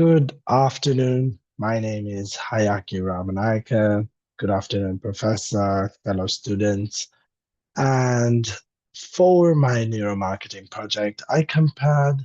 Good afternoon. My name is Hayaki Ramanayaka. Good afternoon, Professor, fellow students. And for my neuromarketing project, I compared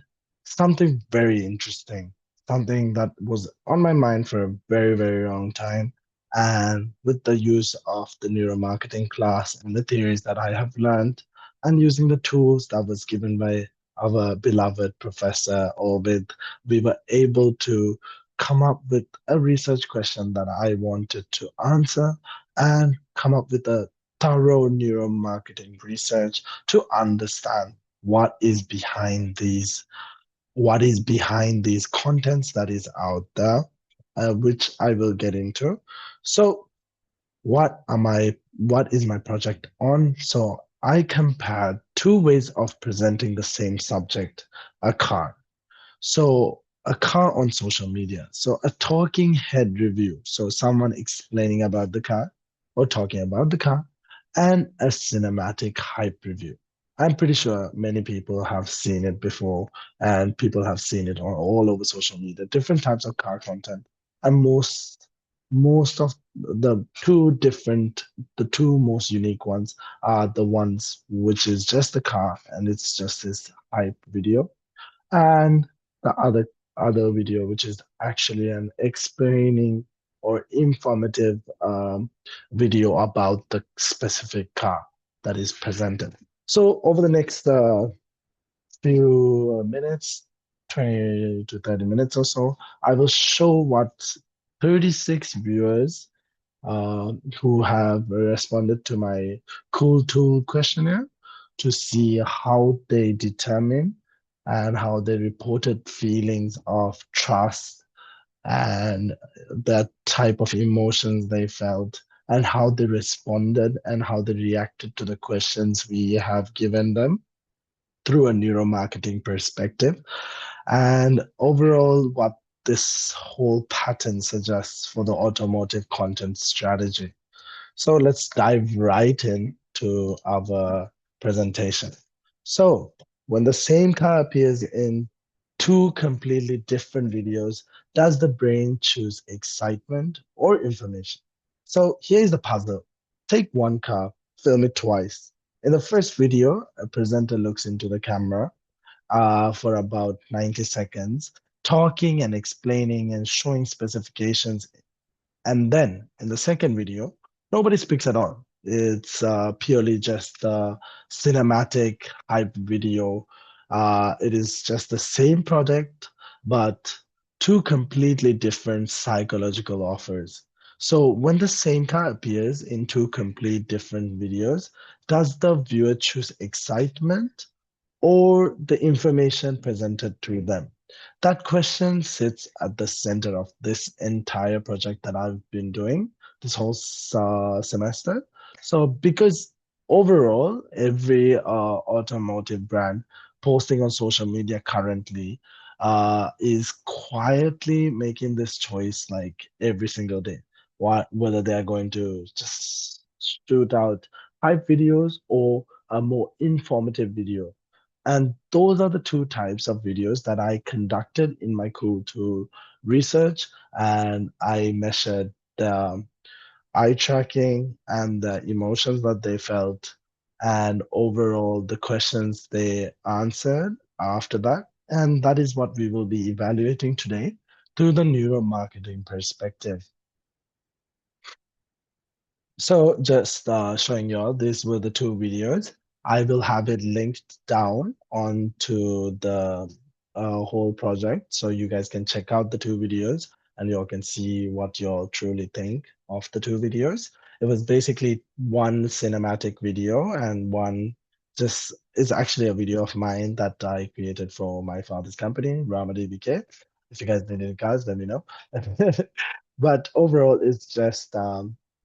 something very interesting, something that was on my mind for a very, very long time. And with the use of the neuromarketing class and the theories that I have learned, and using the tools that was given by our beloved Professor Ovid, we were able to come up with a research question that I wanted to answer and come up with a thorough neuromarketing research to understand what is behind these contents that is out there, which I will get into. So what is my project on? So I compared two ways of presenting the same subject, a car. So a car on social media. So a talking head review. So someone explaining about the car or talking about the car, and a cinematic hype review. I'm pretty sure many people have seen it before, and people have seen it all over social media, different types of car content. And most of the two most unique ones are the ones which is just the car and it's just this hype video, and the other video which is actually an explaining or informative video about the specific car that is presented. So over the next few minutes, 20 to 30 minutes or so, I will show what 36 viewers who have responded to my cool tool questionnaire to see how they determine and how they reported feelings of trust and that type of emotions they felt and how they responded and how they reacted to the questions we have given them through a neuromarketing perspective. And overall, what this whole pattern suggests for the automotive content strategy. So let's dive right into our presentation. So when the same car appears in two completely different videos, does the brain choose excitement or information? So here's the puzzle. Take one car, film it twice. In the first video, a presenter looks into the camera for about 90 seconds, talking and explaining and showing specifications, and then in the second video, nobody speaks at all. It's purely just a cinematic hype video. It is just the same product, but two completely different psychological offers. So when the same car appears in two complete different videos, does the viewer choose excitement or the information presented to them? That question sits at the center of this entire project that I've been doing this whole semester. So, because overall, every automotive brand posting on social media currently is quietly making this choice like every single day, whether they are going to just shoot out hype videos or a more informative video. And those are the two types of videos that I conducted in my Cool Tool research. And I measured the eye tracking and the emotions that they felt, and overall the questions they answered after that. And that is what we will be evaluating today through the neuromarketing perspective. So just showing you all, these were the two videos. I will have it linked down onto the whole project so you guys can check out the two videos and you all can see what you all truly think of the two videos. It was basically one cinematic video and one just is actually a video of mine that I created for my father's company, Ramadi BK. If you guys need any guys, let me know. But overall, it's just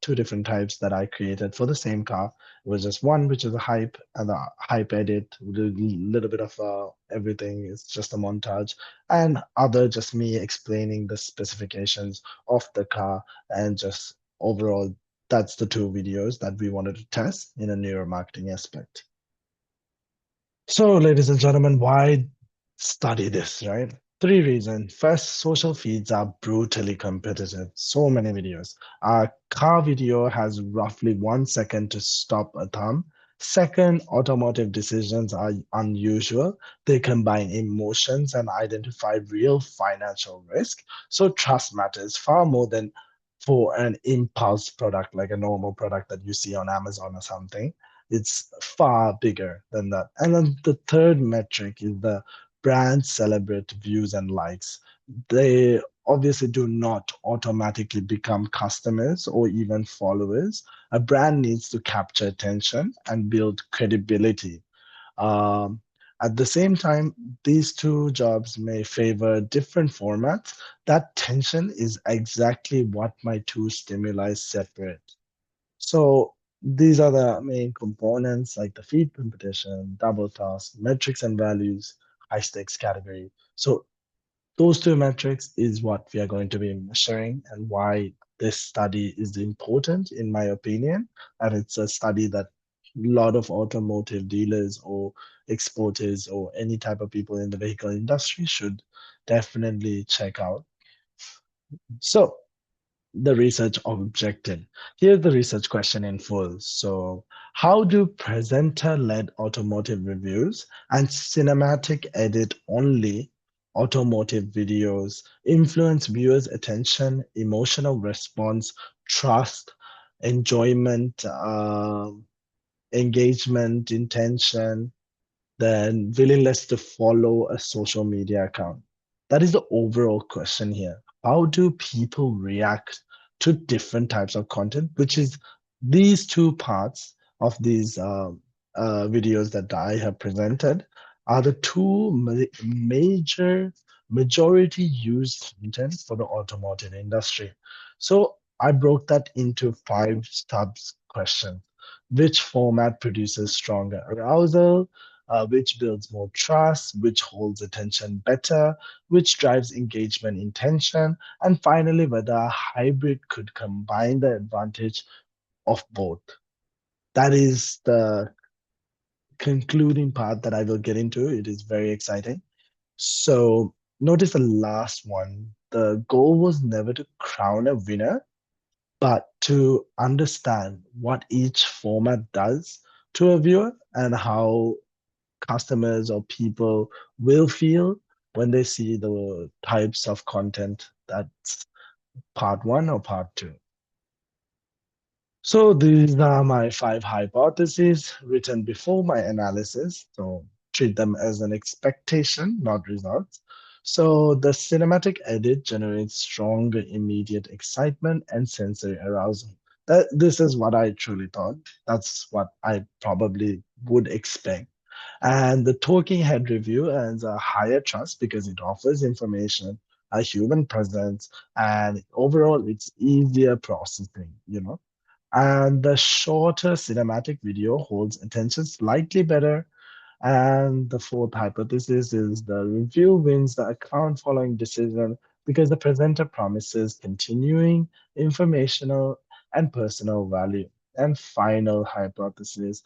two different types that I created for the same car. It was just one, which is a hype and a hype edit with a little bit of everything. It's just a montage, and other just me explaining the specifications of the car and just overall. That's the two videos that we wanted to test in a neuromarketing aspect. So, ladies and gentlemen, why study this, right? Three reasons. First, social feeds are brutally competitive. So many videos. A car video has roughly 1 second to stop a thumb. Second, automotive decisions are unusual. They combine emotions and identify real financial risk. So trust matters far more than for an impulse product like a normal product that you see on Amazon or something. It's far bigger than that. And then the third metric is the brand celebrate views and likes. They obviously do not automatically become customers or even followers. A brand needs to capture attention and build credibility. Um, at the same time, these two jobs may favor different formats. That tension is exactly what my two stimuli separate. So these are the main components like the feed competition, double task, metrics and values, high stakes category. So those two metrics is what we are going to be measuring and why this study is important, in my opinion. And it's a study that a lot of automotive dealers or exporters or any type of people in the vehicle industry should definitely check out. So the research objective. Here's the research question in full. So, how do presenter-led automotive reviews and cinematic edit only automotive videos influence viewers' attention, emotional response, trust, enjoyment, engagement, intention, then willingness to follow a social media account? That is the overall question here. How do people react to different types of content, which is these two parts of these videos that I have presented are the two major majority used content for the automotive industry. So I broke that into five subs questions. Which format produces stronger arousal? Which builds more trust, which holds attention better, which drives engagement intention, and finally, whether a hybrid could combine the advantage of both. That is the concluding part that I will get into. It is very exciting. So, notice the last one. The goal was never to crown a winner, but to understand what each format does to a viewer and how customers or people will feel when they see the types of content that's part one or part two. So these are my five hypotheses written before my analysis. So treat them as an expectation, not results. So the cinematic edit generates stronger immediate excitement and sensory arousal. This is what I truly thought. That's what I probably would expect. And the talking head review earns a higher trust because it offers information, a human presence, and overall it's easier processing. And the shorter cinematic video holds attention slightly better. And the fourth hypothesis is the review wins the account following decision because the presenter promises continuing informational and personal value. And final hypothesis,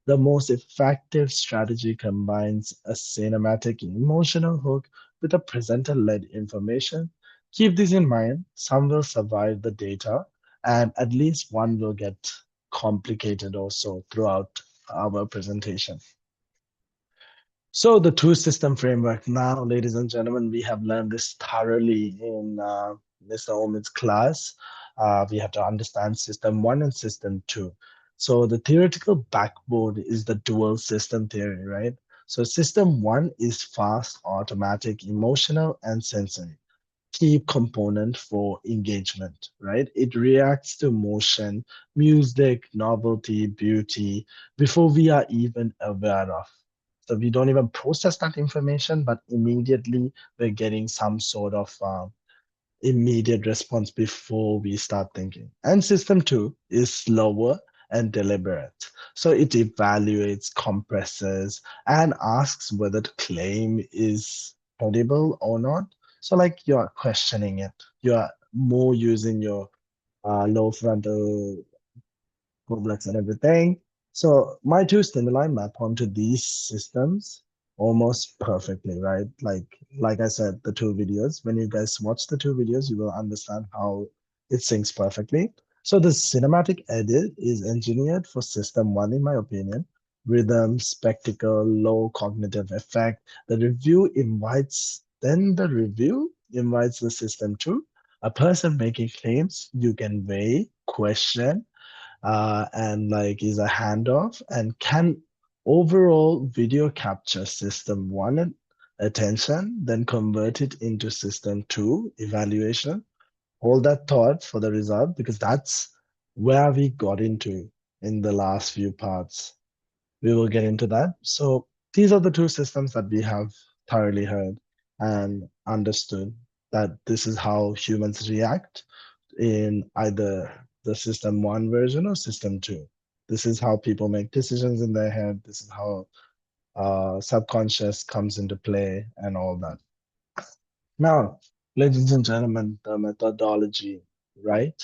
the most effective strategy combines a cinematic emotional hook with a presenter-led information. Keep this in mind. Some will survive the data, and at least one will get complicated also throughout our presentation. So the two-system framework. Now, ladies and gentlemen, we have learned this thoroughly in Mr. Omid's class. We have to understand system one and system two. So the theoretical backbone is the dual system theory, right? So system one is fast, automatic, emotional, and sensory. Key component for engagement, right? It reacts to motion, music, novelty, beauty before we are even aware of. So we don't even process that information, but immediately we're getting some sort of immediate response before we start thinking. And system two is slower and deliberate. So it evaluates, compresses, and asks whether the claim is credible or not. So, like you're questioning it, you're more using your low frontal cortex and everything. So, my two stimuli map onto these systems almost perfectly, right? Like I said, the two videos. When you guys watch the two videos, you will understand how it syncs perfectly. So the cinematic edit is engineered for system one, in my opinion. Rhythm, spectacle, low cognitive effect. The review invites the system two. A person making claims you can weigh, question, and like is a handoff and can overall video capture system one attention, then convert it into system two evaluation. Hold that thought for the result because that's where we got into in the last few parts. We will get into that. So these are the two systems that we have thoroughly heard and understood that this is how humans react in either the system one version or system two. This is how people make decisions in their head. This is how subconscious comes into play and all that. Now, ladies and gentlemen, the methodology, right?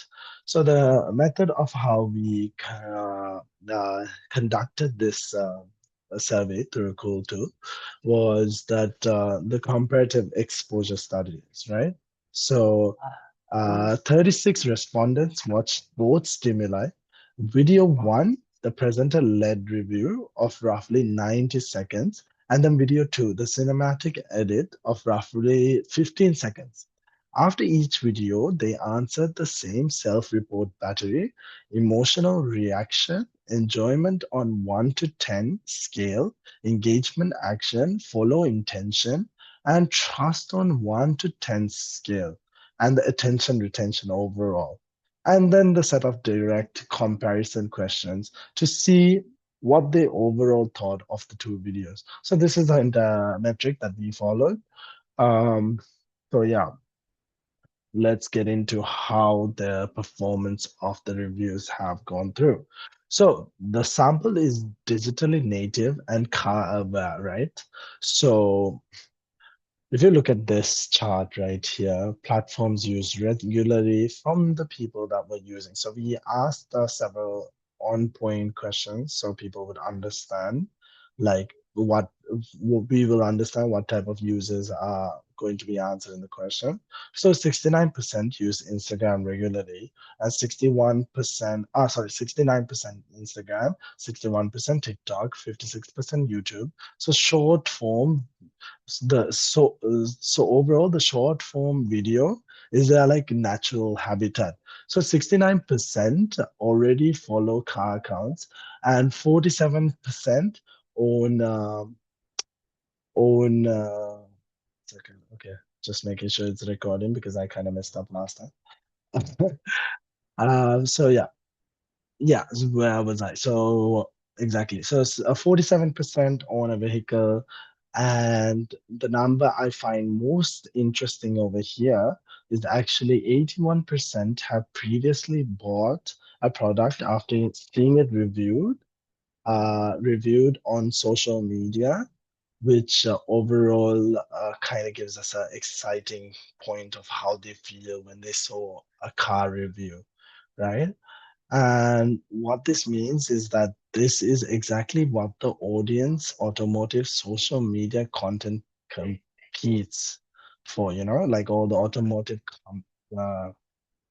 So the method of how we conducted this survey through Cool 2 was that the comparative exposure studies, right? So 36 respondents watched both stimuli. Video one, the presenter led review of roughly 90 seconds, and then video two, the cinematic edit of roughly 15 seconds. After each video, they answered the same self report battery: emotional reaction, enjoyment on 1 to 10 scale, engagement action, follow intention, and trust on 1 to 10 scale, and the attention retention overall. And then the set of direct comparison questions to see what they overall thought of the two videos. So this is the entire metric that we followed. Um, so yeah, let's get into how the performance of the reviews have gone through. So the sample is digitally native and car aware, right? So if you look at this chart right here, platforms used regularly from the people that were using. So we asked several on-point questions so people would understand, like we will understand what type of users are going to be answered in the question. So 69% use Instagram regularly, and 69% Instagram, 61% TikTok, 56% YouTube. So short form so overall the short form video is their like natural habitat. So 69% already follow car accounts and 47% own own second. Okay, just making sure it's recording because I kind of messed up last time. So yeah. Yeah, so where was I? So exactly. So 47% own a vehicle. And the number I find most interesting over here is actually 81% have previously bought a product after seeing it reviewed on social media, which overall kind of gives us an exciting point of how they feel when they saw a car review, right? And what this means is that this is exactly what the audience automotive social media content competes for, like all the uh,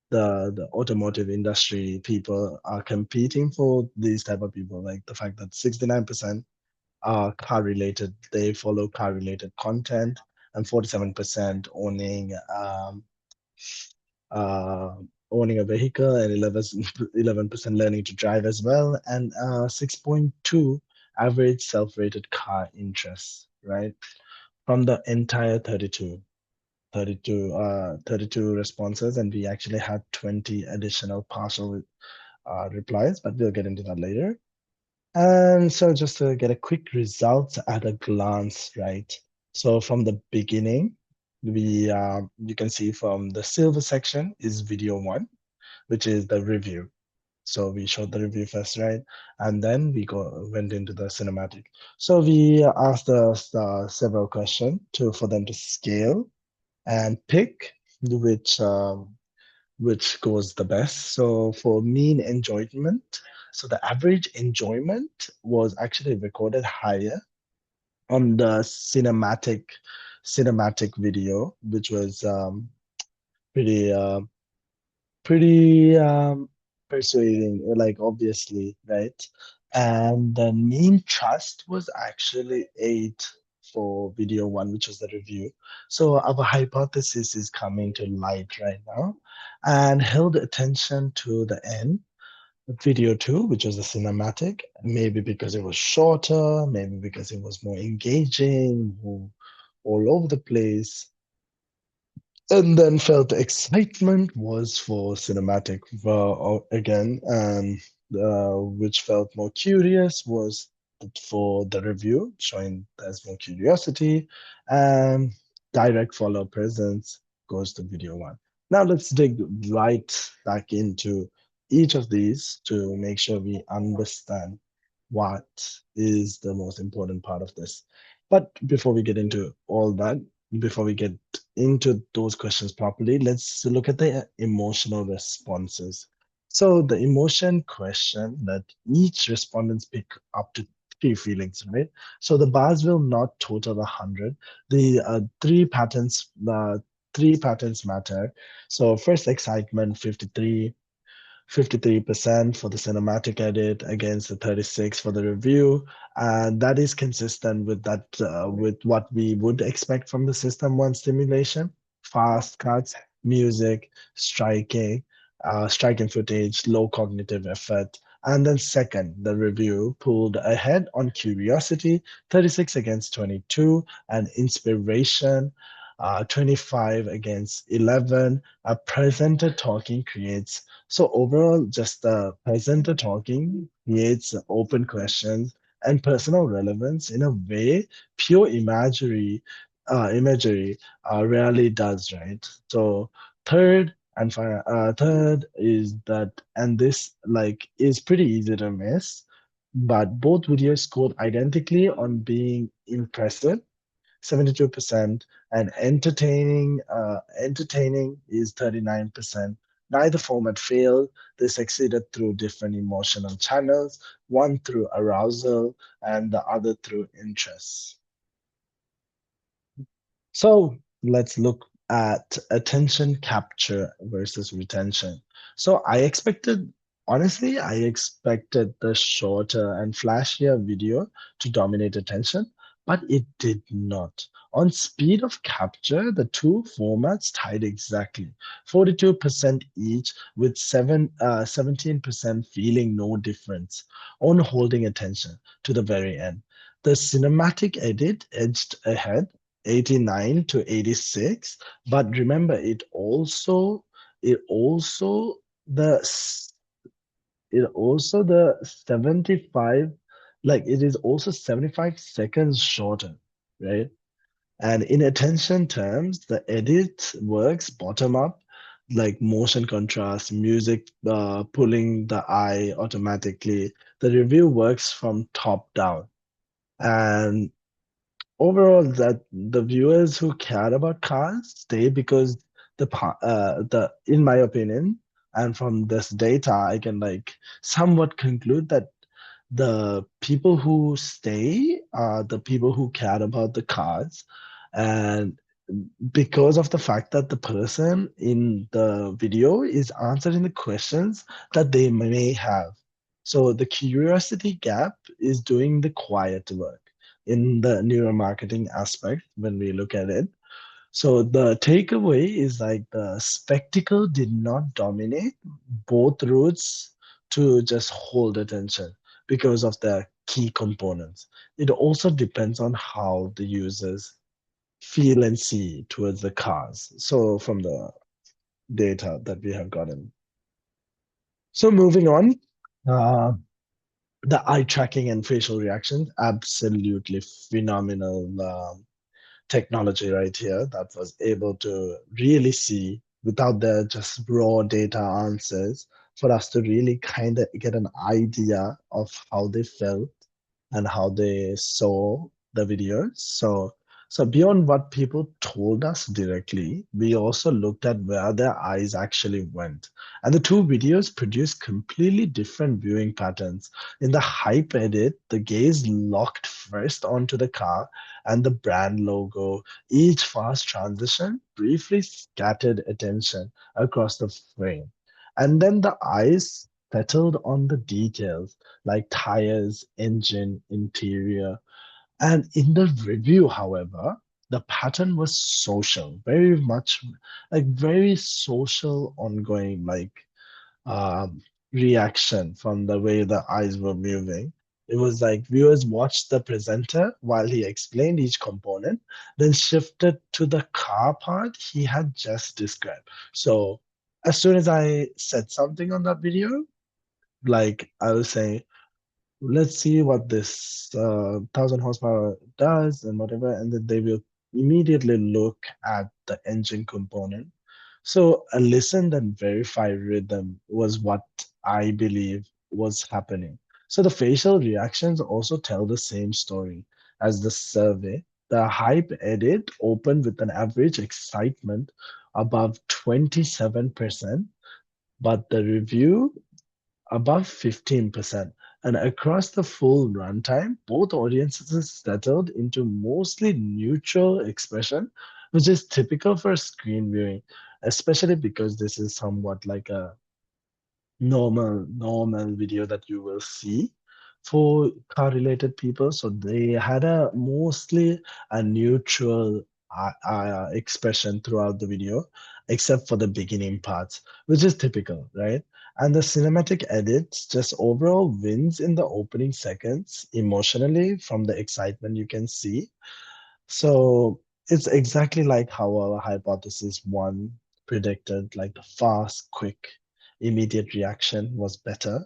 the automotive industry people are competing for these type of people, like the fact that 69% are car related, they follow car related content, and 47% uh, owning a vehicle, and 11% learning to drive as well, and 6.2 average self-rated car interest, right? From the entire 32 responses, and we actually had 20 additional partial replies, but we'll get into that later. And so just to get a quick results at a glance, right? So from the beginning, you can see from the silver section is video one, which is the review. So we showed the review first, right? And then we went into the cinematic. So we asked the several questions for them to scale and pick which goes the best. So for mean enjoyment, so the average enjoyment was actually recorded higher on the cinematic video, which was pretty pretty persuading, like obviously, right? And the mean trust was actually 8 for video one, which was the review. So our hypothesis is coming to light right now and held attention to the end. Video two, which was the cinematic, maybe because it was shorter, maybe because it was more engaging, all over the place. And then felt the excitement was for cinematic again, and which felt more curious was for the review, showing there's more curiosity, and direct follow presence goes to video one. Now let's dig right back into each of these to make sure we understand what is the most important part of this. But before we get into all that, before we get into those questions properly, let's look at the emotional responses. So the emotion question that each respondents pick up to three feelings, right? So the bars will not total 100. The three patterns matter. So first excitement, 53% for the cinematic edit against the 36 for the review, and that is consistent with that with what we would expect from the system one stimulation. Fast cuts, music, striking footage, low cognitive effort. And then second, the review pulled ahead on curiosity, 36 against 22, and inspiration, 25 against 11. A presenter talking creates, so overall, just the presenter talking creates open questions and personal relevance in a way pure imagery rarely does, right? So third is that, and this like is pretty easy to miss, but both videos scored identically on being impressive, 72%, and entertaining is 39%. Neither format failed. They succeeded through different emotional channels, one through arousal and the other through interest. So let's look at attention capture versus retention. So honestly, I expected the shorter and flashier video to dominate attention, but it did not. On speed of capture, the two formats tied exactly, 42% each, with 17% feeling no difference on holding attention to the very end. The cinematic edit edged ahead, 89 to 86, but remember it also the it also the 75, like it is also 75 seconds shorter, right? And in attention terms, the edit works bottom up, like motion contrast, music pulling the eye automatically. The review works from top down. And overall, that the viewers who care about cars stay because the in my opinion, and from this data I can like somewhat conclude that the people who stay are the people who care about the cars, and because of the fact that the person in the video is answering the questions that they may have. So the curiosity gap is doing the quiet work in the neuromarketing aspect when we look at it. So the takeaway is like the spectacle did not dominate both routes to just hold attention because of the key components. It also depends on how the users feel and see towards the cars. So from the data that we have gotten. So moving on, uh, the eye tracking and facial reactions, absolutely phenomenal technology right here that was able to really see without the just raw data answers for us to really kind of get an idea of how they felt and how they saw the videos. So beyond what people told us directly, we also looked at where their eyes actually went. And the two videos produced completely different viewing patterns. In the hype edit, the gaze locked first onto the car and the brand logo. Each fast transition briefly scattered attention across the frame. And then the eyes settled on the details like tires, engine, interior. And in the review, however, the pattern was social, very much like very social, ongoing, like reaction from the way the eyes were moving. It was like viewers watched the presenter while he explained each component, then shifted to the car part he had just described. So as soon as I said something on that video, like I was saying, let's see what this 1,000 horsepower does and whatever, and then they will immediately look at the engine component. So a listen and verify rhythm was what I believe was happening. So the facial reactions also tell the same story as the survey. The hype edit opened with an average excitement above 27%, but the review above 15%. And across the full runtime, both audiences settled into mostly neutral expression, which is typical for screen viewing, especially because this is somewhat like a normal video that you will see for car related people. So they had a mostly a neutral expression throughout the video, except for the beginning parts, which is typical, right? And the cinematic edits just overall wins in the opening seconds emotionally from the excitement you can see. So it's exactly like how our hypothesis one predicted, like the fast, quick, immediate reaction was better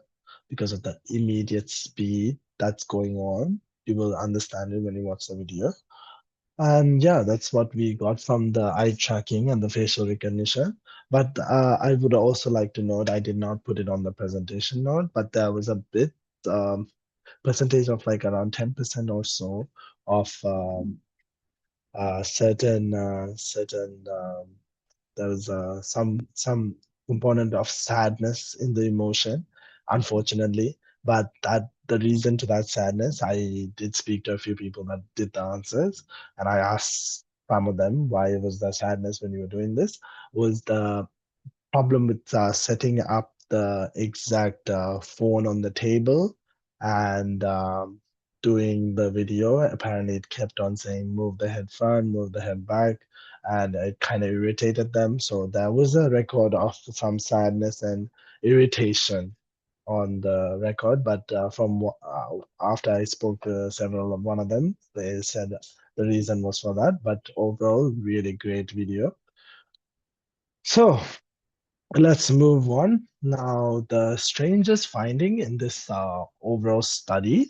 because of the immediate speed that's going on. You will understand it when you watch the video. And yeah, that's what we got from the eye tracking and the facial recognition. But I would also like to note, I did not put it on the presentation note, but there was a bit percentage of like around 10% or so of certain there was some component of sadness in the emotion, unfortunately. But that the reason to that sadness, I did speak to a few people that did the answers, and I asked some of them why was the sadness when you were doing this. Was the problem with setting up the exact phone on the table and doing the video. Apparently, it kept on saying move the head front, move the head back, and it kind of irritated them. So there was a record of some sadness and irritation on the record. But after I spoke to several of one of them, they said the reason was for that. But overall, really great video. So let's move on. Now, the strangest finding in this overall study,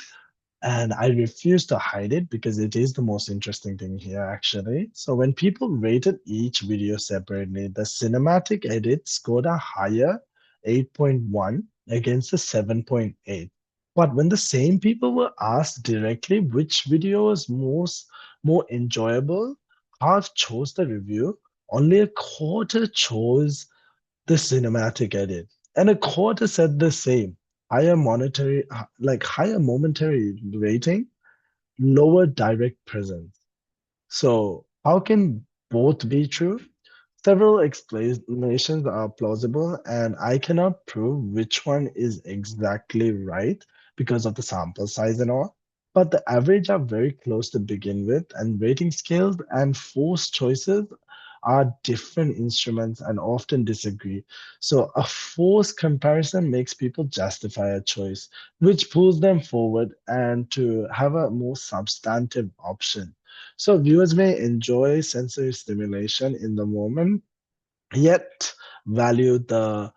and I refuse to hide it because it is the most interesting thing here, actually. So, when people rated each video separately, the cinematic edit scored a higher 8.1 against the 7.8. But when the same people were asked directly which video was more enjoyable, half chose the review, only a quarter chose the cinematic edit. And a quarter said the same. Higher momentary rating, lower direct presence. So how can both be true? Several explanations are plausible, and I cannot prove which one is exactly right because of the sample size and all. But the average are very close to begin with, and rating scales and forced choices are different instruments and often disagree. So a forced comparison makes people justify a choice, which pulls them forward and to have a more substantive option. So viewers may enjoy sensory stimulation in the moment, yet value the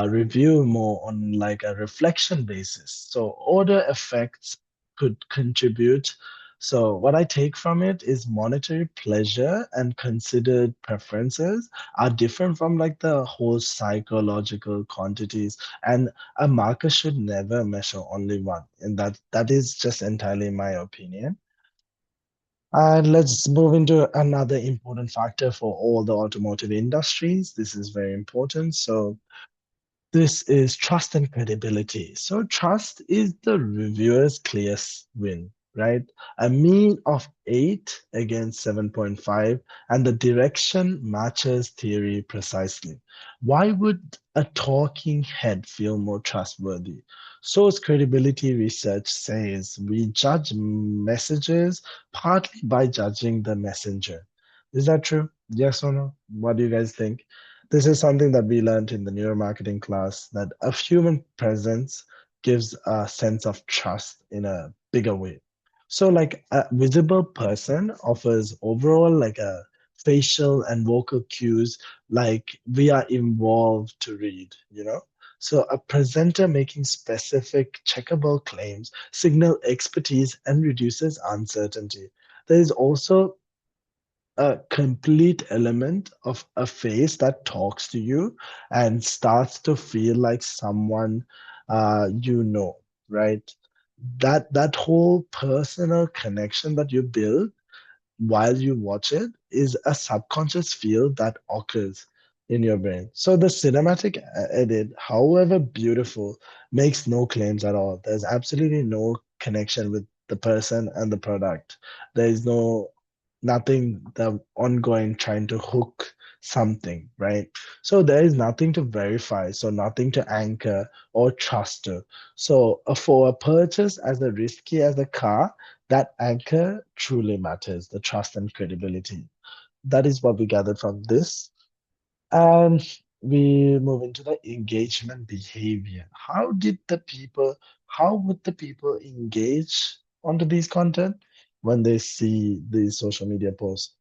review more on like a reflection basis. So order effects could contribute. So what I take from it is monetary pleasure and considered preferences are different from like the whole psychological quantities. And a marker should never measure only one. And that is just entirely my opinion. And let's move into another important factor for all the automotive industries. This is very important. So, this is trust and credibility. So, trust is the reviewer's clearest win, right? A mean of 8 against 7.5, and the direction matches theory precisely. Why would a talking head feel more trustworthy? Source credibility research says we judge messages partly by judging the messenger. Is that true? Yes or no? What do you guys think? This is something that we learned in the Neuro Marketing class that a human presence gives a sense of trust in a bigger way. So, like a visible person offers overall like a facial and vocal cues, like we are involved to read, you know? So, a presenter making specific checkable claims signal expertise and reduces uncertainty. There is also a complete element of a face that talks to you and starts to feel like someone you know, right? That whole personal connection that you build while you watch it is a subconscious feel that occurs in your brain. So the cinematic edit, however beautiful, makes no claims at all. There's absolutely no connection with the person and the product. There is nothing the ongoing trying to hook something, right? So there is nothing to verify, so nothing to anchor or trust to. So for a purchase as risky as a car, that anchor truly matters, the trust and credibility. That is what we gathered from this. And we move into the engagement behavior. How would the people engage onto these content when they see these social media posts?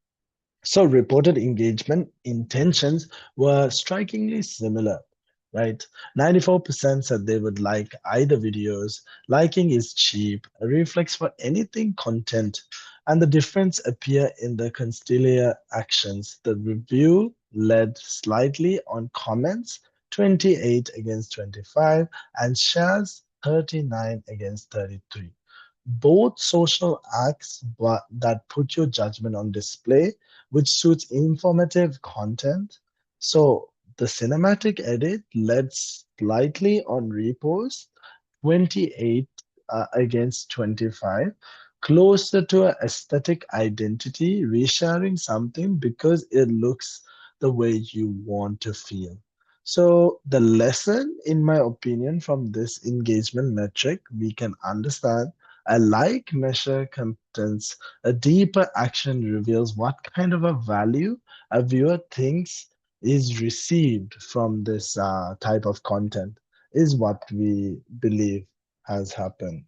So reported engagement intentions were strikingly similar, right? 94% said they would like either videos. Liking is cheap, a reflex for anything content, and the difference appear in the constellar actions. The review led slightly on comments, 28 against 25, and shares 39 against 33. Both social acts but that put your judgment on display, which suits informative content. So the cinematic edit led slightly on repost, 28 against 25, closer to an aesthetic identity, resharing something because it looks the way you want to feel. So, the lesson, in my opinion, from this engagement metric, we can understand a like measure competence, a deeper action reveals what kind of a value a viewer thinks is received from this type of content, is what we believe has happened.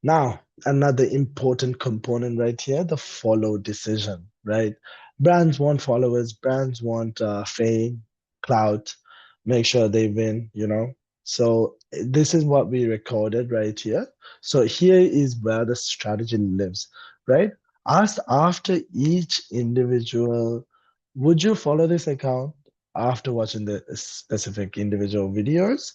Now, another important component right here, the follow decision, right? Brands want followers, brands want fame, clout, make sure they win, you know? So this is what we recorded right here. So here is where the strategy lives, right? Asked after each individual, would you follow this account after watching the specific individual videos?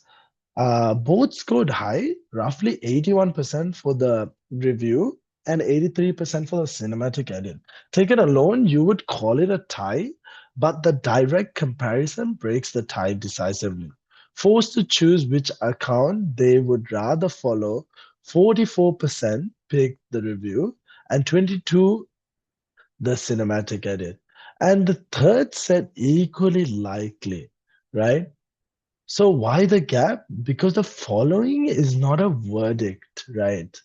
Both scored high, roughly 81% for the review and 83% for the cinematic edit. Taken alone, you would call it a tie, but the direct comparison breaks the tie decisively. Forced to choose which account they would rather follow, 44% picked the review and 22 the cinematic edit. And the third said equally likely, right? So why the gap? Because the following is not a verdict, right?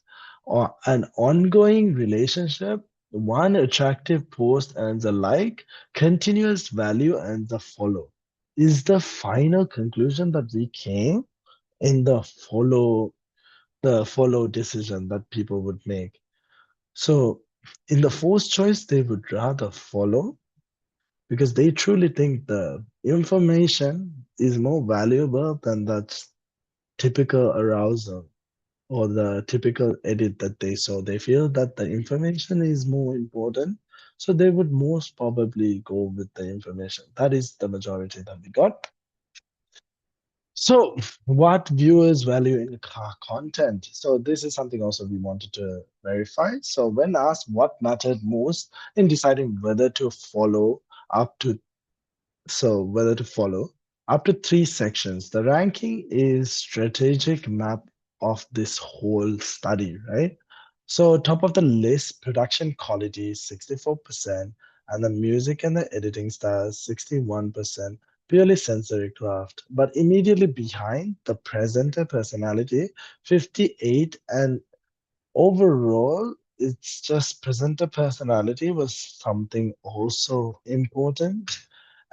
Or an ongoing relationship, one attractive post earns a like, continuous value earns a follow. Is the final conclusion that we came in the follow decision that people would make. So in the forced choice, they would rather follow because they truly think the information is more valuable than that typical arousal or the typical edit that they saw. They feel that the information is more important. So they would most probably go with the information. That is the majority that we got. So, what viewers value in content? So, this is something also we wanted to verify. So, when asked what mattered most in deciding whether to follow up to three sections, the ranking is strategic map of this whole study, right? So top of the list, production quality 64%, and the music and the editing style 61%, purely sensory craft. But immediately behind, the presenter personality 58, and overall, it's just presenter personality was something also important.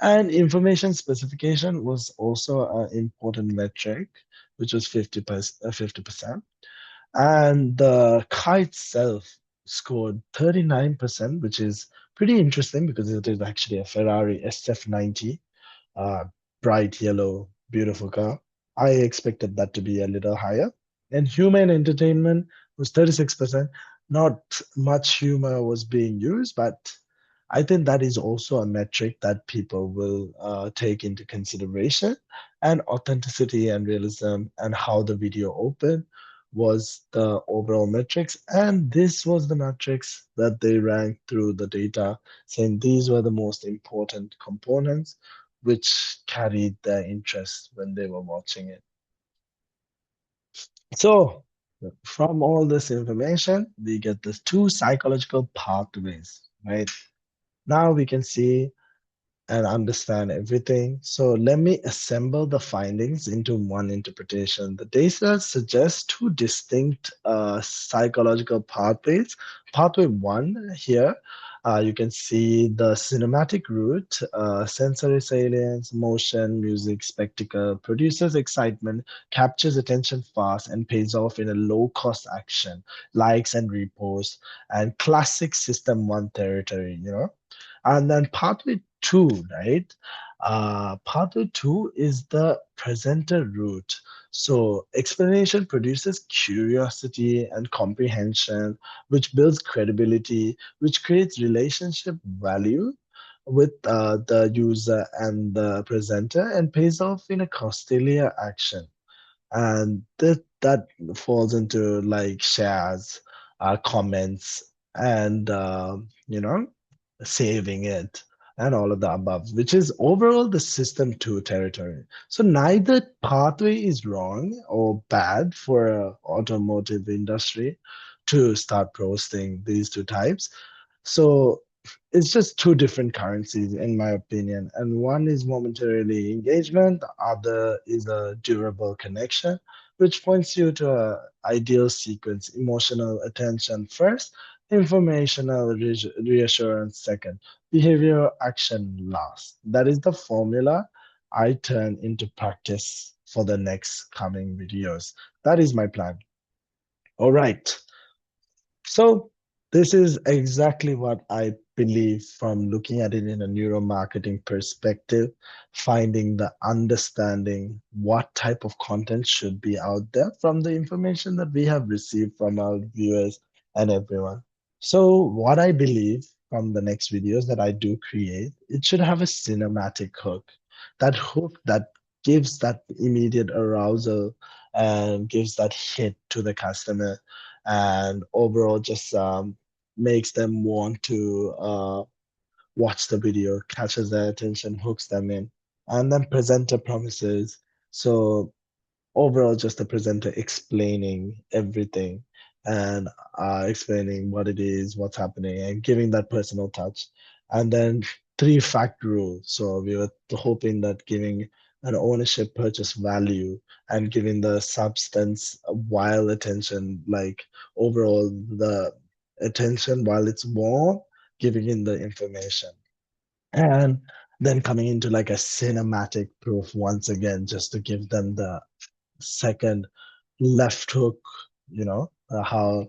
And information specification was also an important metric, which was 50%, 50%. And the car itself scored 39%, which is pretty interesting because it is actually a Ferrari SF90, uh, bright yellow, beautiful car. I expected that to be a little higher. And human entertainment was 36%. Not much humor was being used, but I think that is also a metric that people will take into consideration. And authenticity and realism and how the video opened was the overall metrics. And this was the metrics that they ranked through the data, saying these were the most important components which carried their interest when they were watching it. So, from all this information, we get the two psychological pathways, right? Now we can see and understand everything. So let me assemble the findings into one interpretation. The data suggests two distinct psychological pathways. Pathway one here, you can see the cinematic route, sensory salience, motion, music, spectacle, produces excitement, captures attention fast, and pays off in a low cost action, likes and reposts, and classic system one territory, and then pathway two, right? Pathway two is the presenter route. So explanation produces curiosity and comprehension, which builds credibility, which creates relationship value with the user and the presenter, and pays off in a costlier action. And that falls into like shares, comments, and saving it, and all of the above, which is overall the system two territory. So neither pathway is wrong or bad for a automotive industry to start roasting these two types. So it's just two different currencies, in my opinion. And one is momentarily engagement, the other is a durable connection, which points you to a ideal sequence: emotional attention first, informational reassurance second, behavior action last. That is the formula I turn into practice for the next coming videos. That is my plan. All right. So this is exactly what I believe from looking at it in a neuro marketing perspective, finding the understanding what type of content should be out there from the information that we have received from our viewers and everyone. So what I believe from the next videos that I do create, it should have a cinematic hook. That hook that gives that immediate arousal and gives that hit to the customer, and overall just makes them want to watch the video, catches their attention, hooks them in, and then presenter promises. So overall just the presenter explaining everything, and explaining what it is, what's happening, and giving that personal touch. And then three fact rule. So we were hoping that giving an ownership purchase value and giving the substance while attention, like overall the attention while it's warm, giving in the information. And then coming into like a cinematic proof once again, just to give them the second left hook, how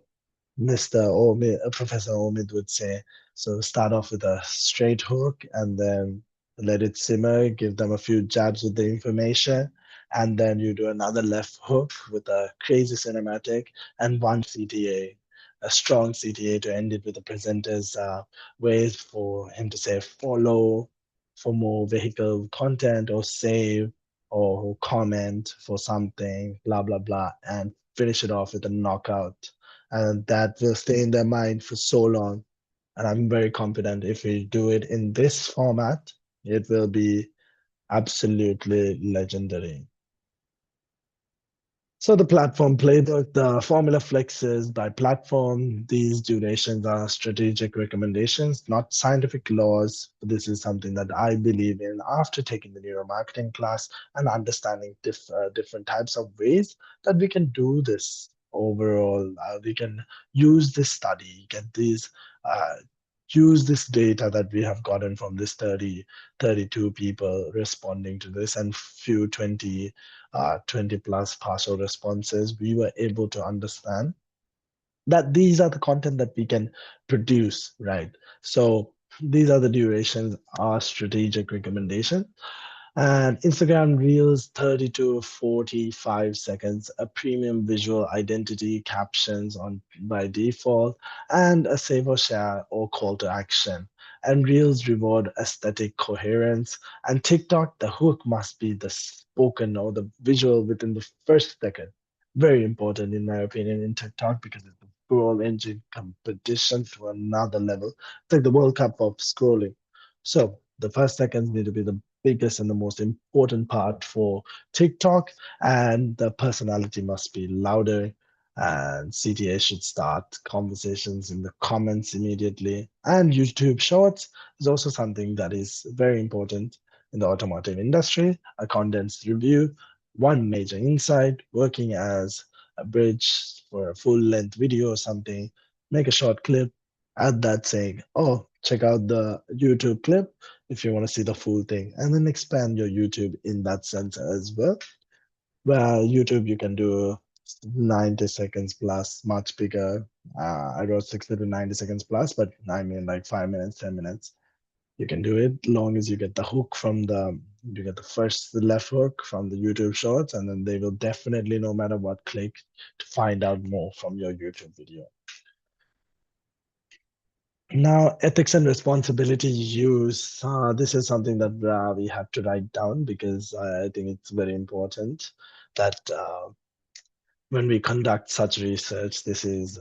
Mr. Omid, Professor Omid would say. So start off with a straight hook and then let it simmer, give them a few jabs with the information, and then you do another left hook with a crazy cinematic and one CTA, a strong CTA to end it with the presenter's ways for him to say follow for more vehicle content or save. or who comment for something, blah, blah, blah, and finish it off with a knockout. And that will stay in their mind for so long. And I'm very confident if we do it in this format, it will be absolutely legendary. So the platform playbook, the formula flexes by platform. These durations are strategic recommendations, not scientific laws. This is something that I believe in after taking the neuro marketing class and understanding different types of ways that we can do this overall. We can use this study, get these, uh, use this data that we have gotten from this 32 people responding to this and few 20 plus partial responses, we were able to understand that these are the content that we can produce, right? So these are the durations, our strategic recommendation. And Instagram Reels 30 to 45 seconds, a premium visual identity, captions on by default, and a save or share or call to action. And Reels reward aesthetic coherence. And TikTok, the hook must be the spoken or the visual within the first second. Very important, in my opinion, in TikTok because it's the scroll engine competition to another level. It's like the World Cup of scrolling. So the first seconds need to be the biggest and the most important part for TikTok, and the personality must be louder. And CTA should start conversations in the comments immediately. And YouTube Shorts is also something that is very important in the automotive industry. A condensed review, one major insight, working as a bridge for a full length video or something. Make a short clip, add that saying, oh, check out the YouTube clip if you want to see the full thing, and then expand your YouTube in that sense as well. Well, YouTube, you can do 90 seconds plus, much bigger. I wrote 60 to 90 seconds plus, but I mean like 5 minutes, 10 minutes. You can do it long as you get the hook from you get the first, the left hook from the YouTube shorts, and then they will definitely, no matter what, click to find out more from your YouTube video. Now, ethics and responsibility use. This is something that we have to write down because I think it's very important that when we conduct such research, this is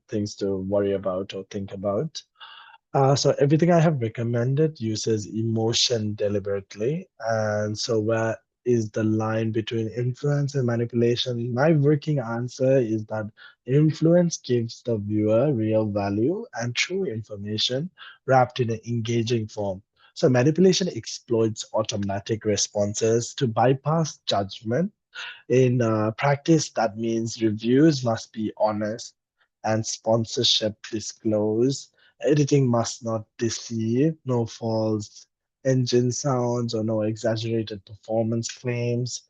things to worry about or think about. So everything I have recommended uses emotion deliberately. And so where is the line between influence and manipulation? My working answer is that influence gives the viewer real value and true information wrapped in an engaging form. So manipulation exploits automatic responses to bypass judgment. In practice, that means reviews must be honest and sponsorship disclose. Editing must not deceive, no false engine sounds or no exaggerated performance claims.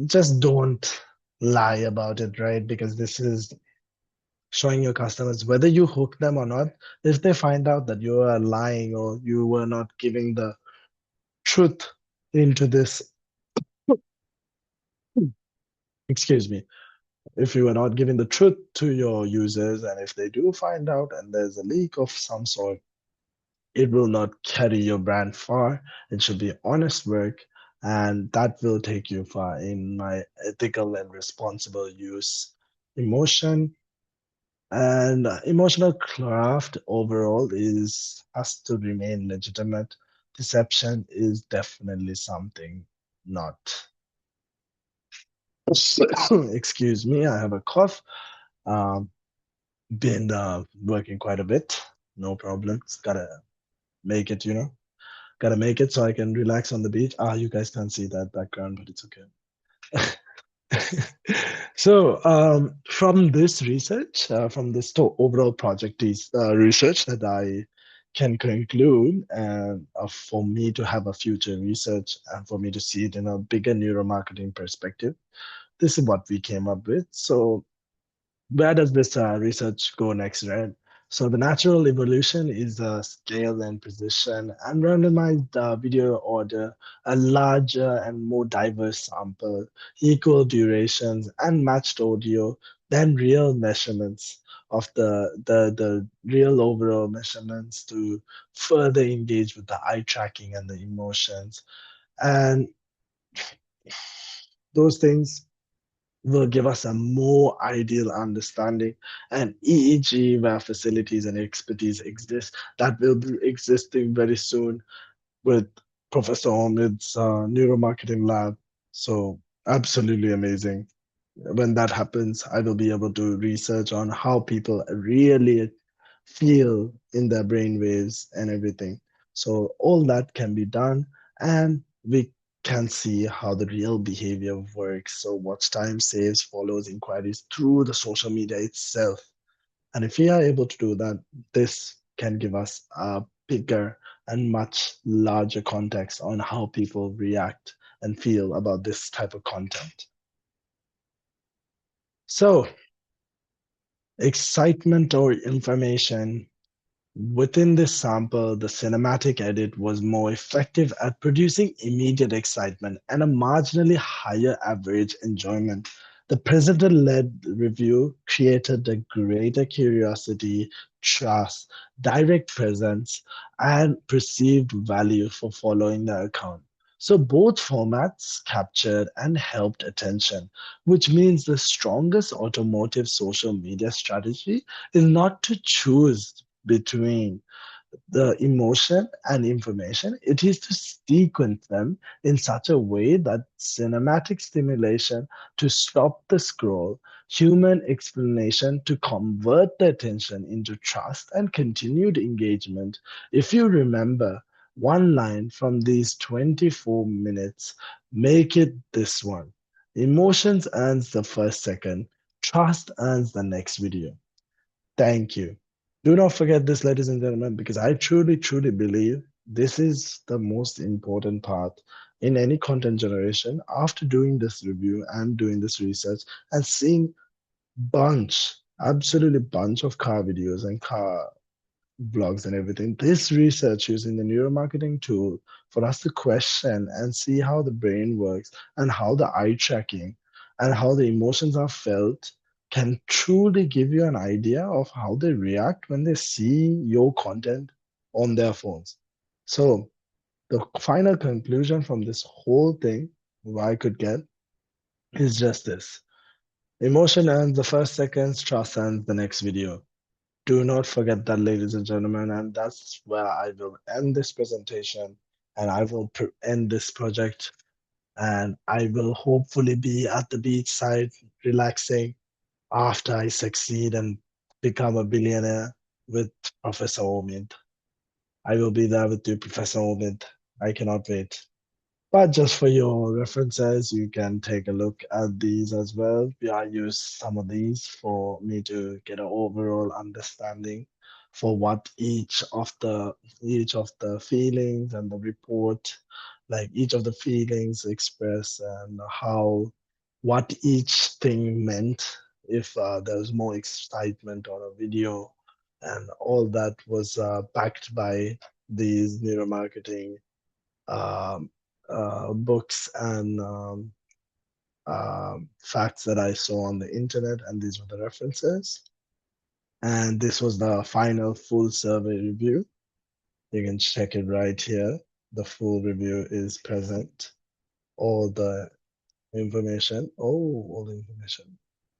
Just don't lie about it, right? Because this is showing your customers whether you hook them or not. If they find out that you are lying or you were not giving the truth into this, excuse me, if you are not giving the truth to your users, and if they do find out and there's a leak of some sort, it will not carry your brand far. It should be honest work, and that will take you far in my ethical and responsible use. Emotion and emotional craft overall is has to remain legitimate. Deception is definitely something not. Excuse me, I have a cough. Um, been working quite a bit. No problems. Gotta make it, Gotta make it so I can relax on the beach. You guys can't see that background, but it's okay. So, from this research, from this overall project is research that I can conclude, and for me to have a future research and for me to see it in a bigger neuromarketing perspective, this is what we came up with. So, where does this research go next, right? So the natural evolution is scale and precision and randomized video order, a larger and more diverse sample, equal durations, and matched audio, then real measurements of the real overall measurements to further engage with the eye tracking and the emotions. And those things will give us a more ideal understanding. And EEG, where facilities and expertise exist, that will be existing very soon with Professor Omid's neuromarketing lab. So absolutely amazing. When that happens, I will be able to research on how people really feel in their brain waves and everything. So all that can be done, and we can see how the real behavior works. So watch time, saves, follows, inquiries through the social media itself. And if we are able to do that, this can give us a bigger and much larger context on how people react and feel about this type of content. So, excitement or information. Within this sample, the cinematic edit was more effective at producing immediate excitement and a marginally higher average enjoyment. The presenter-led review created a greater curiosity, trust, direct presence, and perceived value for following the account. So both formats captured and helped attention, which means the strongest automotive social media strategy is not to choose between the emotion and information. It is to sequence them in such a way that cinematic stimulation to stop the scroll, human explanation to convert the attention into trust and continued engagement. If you remember one line from these 24 minutes, make it this one. Emotions earns the first second, trust earns the next video. Thank you. Do not forget this, ladies and gentlemen, because I truly, truly believe this is the most important part in any content generation. After doing this review and doing this research and seeing bunch, absolutely bunch of car videos and car blogs and everything. This research using the neuromarketing tool for us to question and see how the brain works and how the eye tracking and how the emotions are felt can truly give you an idea of how they react when they see your content on their phones. So the final conclusion from this whole thing, what I could get, is just this. Emotion earns the first seconds, trust earns the next video. Do not forget that, ladies and gentlemen, and that's where I will end this presentation and I will end this project. And I will hopefully be at the beachside relaxing after I succeed and become a billionaire with Professor Omid. I will be there with you, Professor Omid. I cannot wait. But just for your references, you can take a look at these as well. I use some of these for me to get an overall understanding for what each of the feelings and the report, like each of the feelings express and how what each thing meant. If there's more excitement on a video, and all that was backed by these neuromarketing um, books and facts that I saw on the internet, and these were the references. And this was the final full survey review. You can check it right here. The full review is present. All the information. Oh, all the information.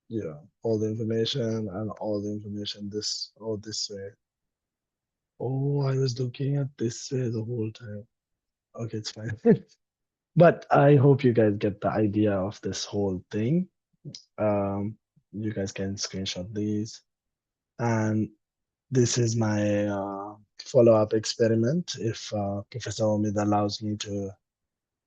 Yeah, all the information and all the information this way. Oh, I was looking at this way the whole time. Okay, it's fine. But I hope you guys get the idea of this whole thing. Um, you guys can screenshot these. And this is my follow-up experiment. If Professor Omid allows me to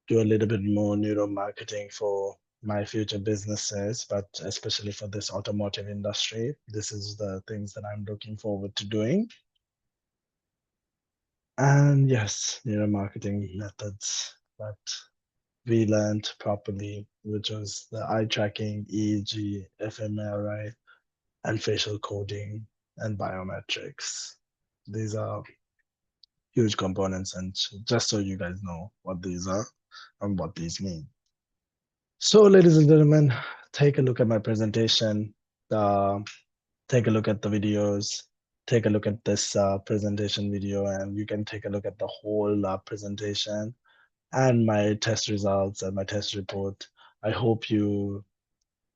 do a little bit more neuromarketing for my future businesses, but especially for this automotive industry, this is the things that I'm looking forward to doing. And yes, neuromarketing methods that we learned properly, which was the eye tracking, EEG, fMRI, and facial coding and biometrics. These are huge components, and just so you guys know what these are and what these mean. So, ladies and gentlemen, take a look at my presentation. Uh, take a look at the videos. Take a look at this presentation video, and you can take a look at the whole presentation. and my test results and my test report. I hope you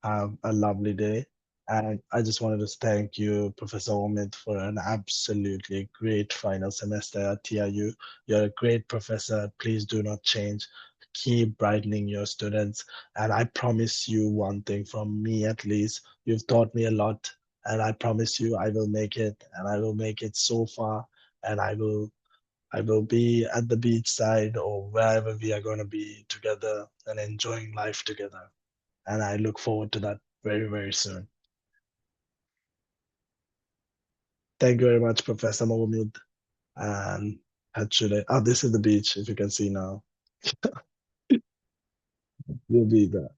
have a lovely day. And I just wanted to thank you, Professor Omid, for an absolutely great final semester at TRU. You're a great professor. Please do not change. Keep brightening your students. And I promise you one thing from me at least. You've taught me a lot. And I promise you I will make it. And I will make it so far. And I will be at the beach side or wherever we are going to be together and enjoying life together. And I look forward to that very, very soon. Thank you very much, Professor Mohammed. And actually, this is the beach, if you can see now. You'll be there.